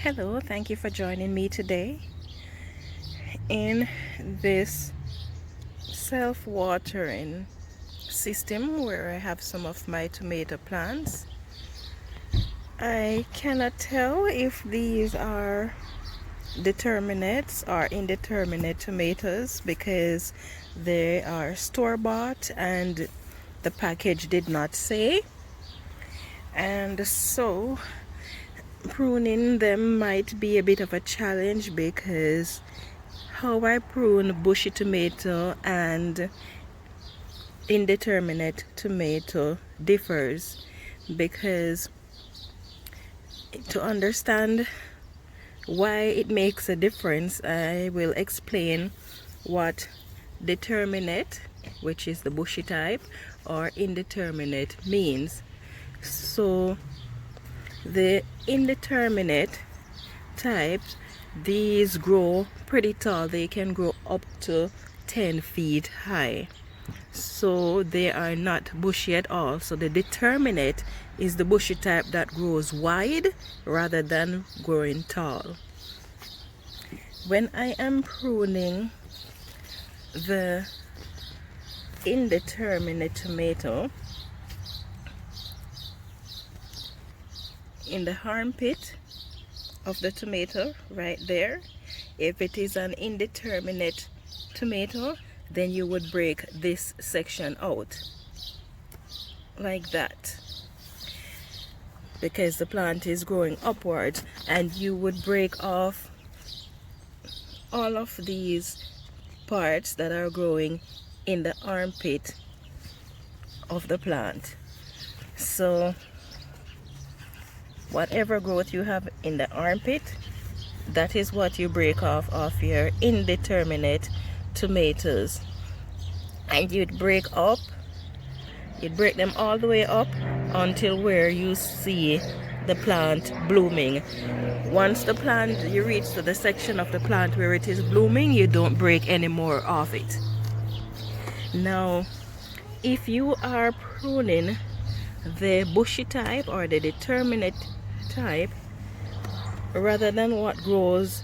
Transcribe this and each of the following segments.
Hello, thank you for joining me today in this self-watering system where I have some of my tomato plants. I cannot tell if these are determinate or indeterminate tomatoes because they are store-bought and the package did not say, and so pruning them might be a bit of a challenge because how I prune bushy tomato and indeterminate tomato differs, because to understand why it makes a difference, I will explain what determinate, which is the bushy type, or indeterminate means. So the indeterminate types, these grow pretty tall. They can grow up to 10 feet high. So they are not bushy at all. So the determinate is the bushy type that grows wide rather than growing tall. When I am pruning the indeterminate tomato, in the armpit of the tomato right there, if it is an indeterminate tomato, then you would break this section out like that, because the plant is growing upwards, and you would break off all of these parts that are growing in the armpit of the plant. So whatever growth you have in the armpit, that is what you break off of your indeterminate tomatoes. And you'd break them all the way up until where you see the plant blooming. Once you reach to the section of the plant where it is blooming, you don't break any more of it. Now, if you are pruning the bushy type or the determinate type, rather than what grows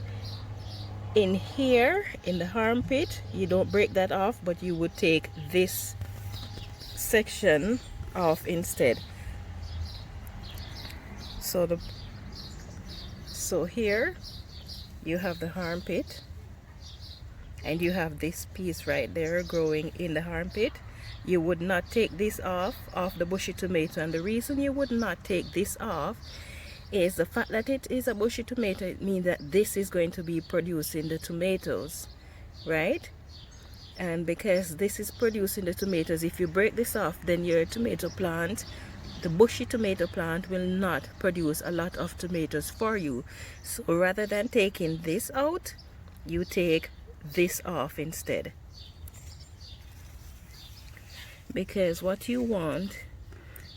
in here in the armpit, you don't break that off, but you would take this section off instead. So here you have the armpit, and you have this piece right there growing in the armpit. You would not take this off the bushy tomato, and the reason you would not take this off is the fact that it is a bushy tomato. It means that this is going to be producing the tomatoes, right? And because this is producing the tomatoes, if you break this off, then your tomato plant, the bushy tomato plant, will not produce a lot of tomatoes for you. So rather than taking this out, you take this off instead, because what you want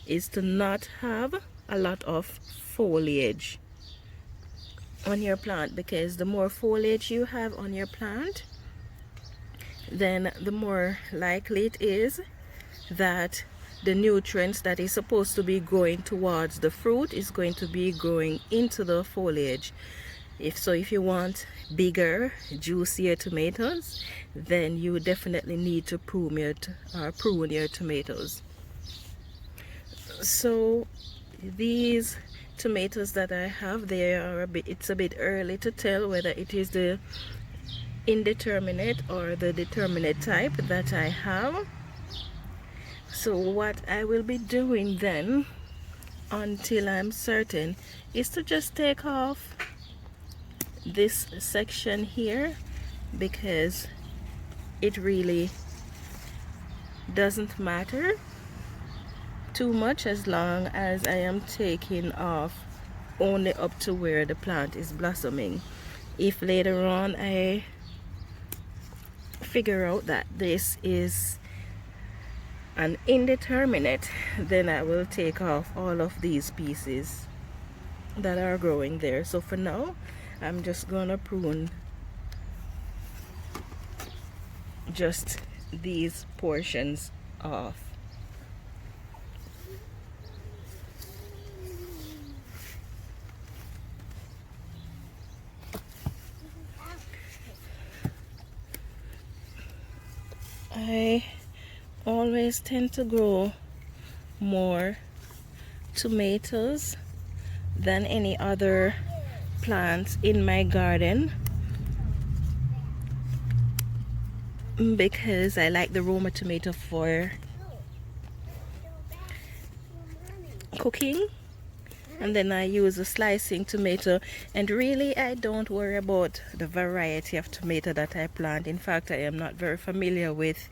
is to not have a lot of foliage on your plant, because the more foliage you have on your plant, then the more likely it is that the nutrients that is supposed to be going towards the fruit is going to be going into the foliage. If you want bigger, juicier tomatoes, then you definitely need to prune your tomatoes. So these tomatoes that I have, it's a bit early to tell whether it is the indeterminate or the determinate type that I have. So what I will be doing then, until I'm certain, is to just take off this section here, because it really doesn't matter too much as long as I am taking off only up to where the plant is blossoming. If later on I figure out that this is an indeterminate, then I will take off all of these pieces that are growing there. So for now, I'm just gonna prune just these portions off. I always tend to grow more tomatoes than any other plants in my garden because I like the Roma tomato for cooking, and then I use a slicing tomato, and really I don't worry about the variety of tomato that I plant. In fact, I am not very familiar with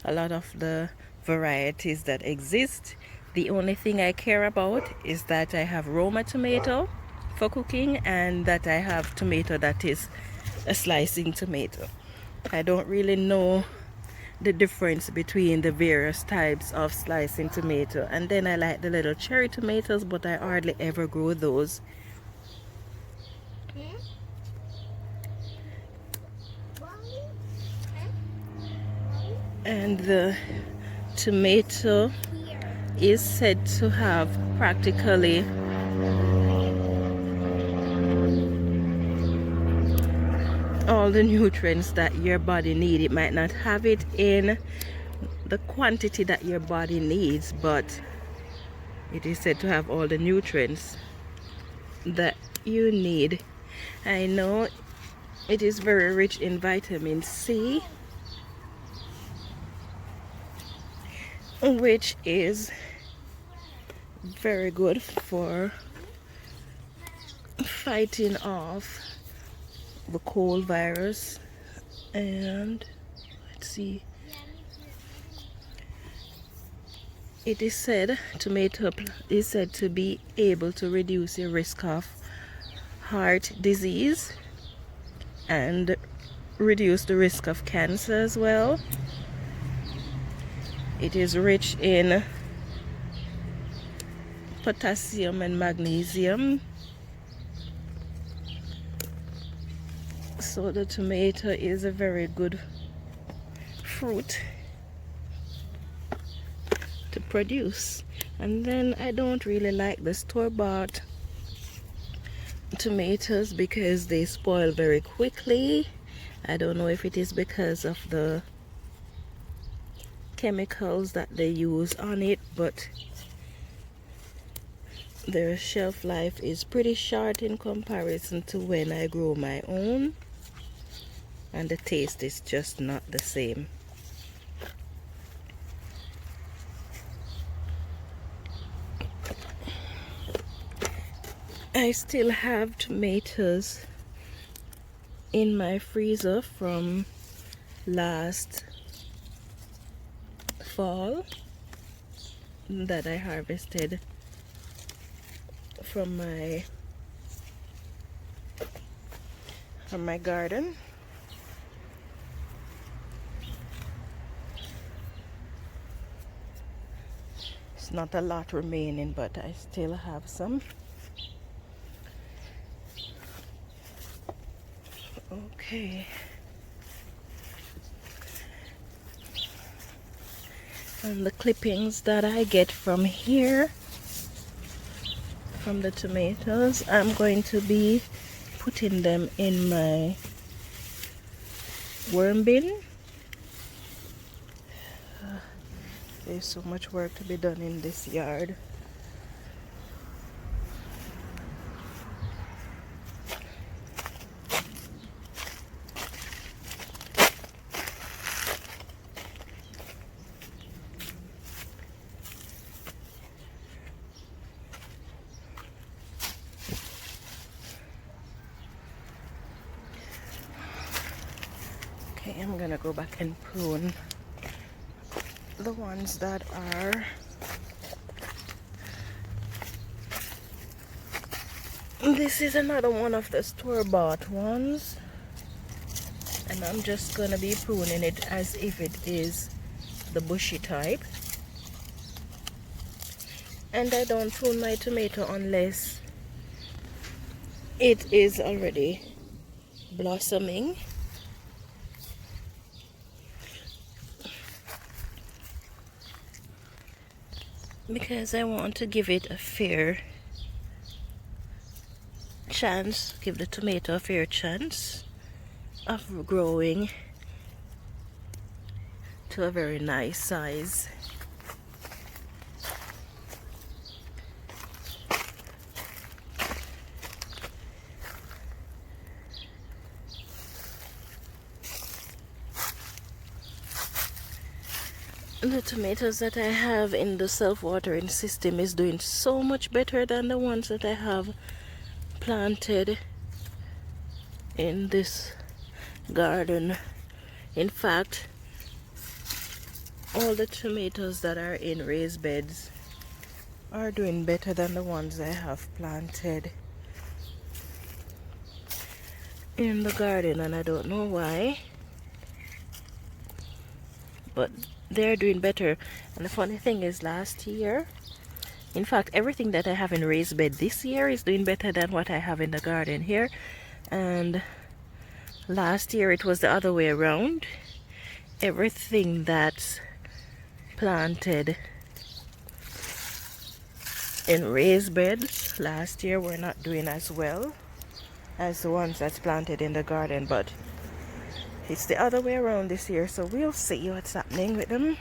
a lot of the varieties that exist. The only thing I care about is that I have Roma tomato for cooking and that I have tomato that is a slicing tomato. I don't really know the difference between the various types of slicing tomato. And then I like the little cherry tomatoes, but I hardly ever grow those. And the tomato is said to have practically all the nutrients that your body needs. It might not have it in the quantity that your body needs, but it is said to have all the nutrients that you need. I know it is very rich in vitamin C, which is very good for fighting off the cold virus. And let's see, it is said tomato is said to be able to reduce your risk of heart disease and reduce the risk of cancer as well. It is rich in potassium and magnesium. So the tomato is a very good fruit to produce. And then I don't really like the store-bought tomatoes because they spoil very quickly. I don't know if it is because of the chemicals that they use on it, but their shelf life is pretty short in comparison to when I grow my own, and the taste is just not the same. I still have tomatoes in my freezer from last fall that I harvested from my garden. It's not a lot remaining, but I still have some. Okay. And the clippings that I get from here, from the tomatoes, I'm going to be putting them in my worm bin. There's so much work to be done in this yard. Okay, I'm gonna go back and prune the ones that are this is another one of the store-bought ones, and I'm just gonna be pruning it as if it is the bushy type. And I don't prune my tomato unless it is already blossoming. Because I want to give it a fair chance, give the tomato a fair chance of growing to a very nice size. The tomatoes that I have in the self-watering system is doing so much better than the ones that I have planted in this garden. In fact, all the tomatoes that are in raised beds are doing better than the ones I have planted in the garden, and I don't know why, but they're doing better. And the funny thing is, last year, in fact, everything that I have in raised bed this year is doing better than what I have in the garden here. And last year it was the other way around. Everything that's planted in raised beds last year were not doing as well as the ones that's planted in the garden, but it's the other way around this year, so we'll see what's happening with them.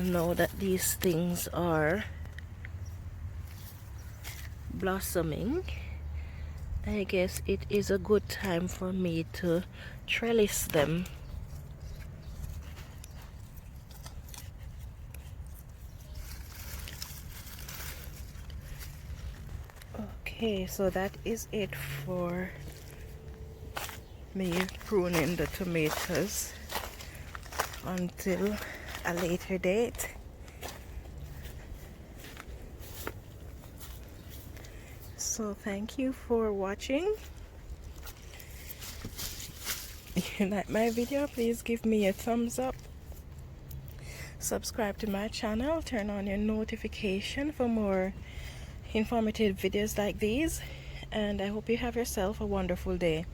Now that these things are blossoming, I guess it is a good time for me to trellis them. Okay, so that is it for me pruning the tomatoes until a later date. So thank you for watching. If you like my video, please give me a thumbs up, subscribe to my channel, turn on your notification for more informative videos like these, and I hope you have yourself a wonderful day.